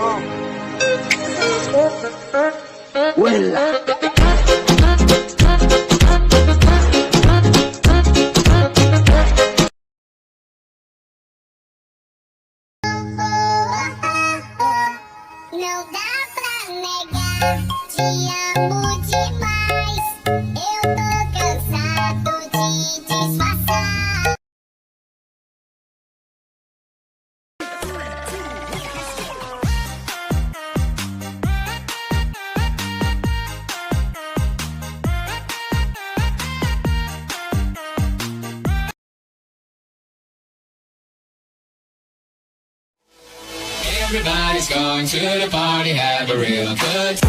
Não dá pra negar, te amo demais. Eu tô cansado de disfarçar. Everybody's going to the party, have a real good